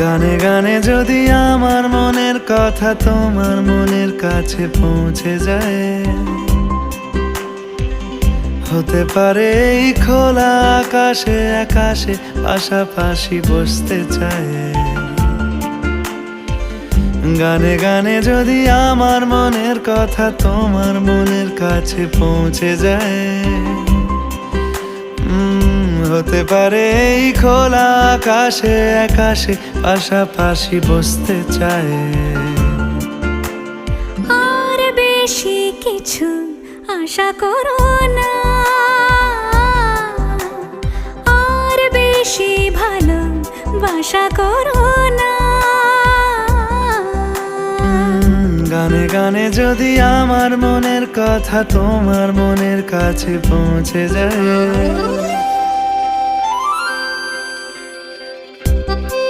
গানে গানে যদি আমার মনের কথা তোমার মনের কাছে পৌঁছে যায়, হতে পারে এই খোলা আকাশে আকাশে পাশাপাশি বসতে চায়। গানে গানে যদি আমার মনের কথা তোমার মনের কাছে পৌঁছে যায়, হতে পারে এই খোলা আকাশে আকাশে পাশাপাশি বসতে চায়। আর বেশি কিছু আশা করো না, আর বেশি ভালোবাসা করো না। গানে গানে যদি আমার মনের কথা তোমার মনের কাছে পৌঁছে যায়,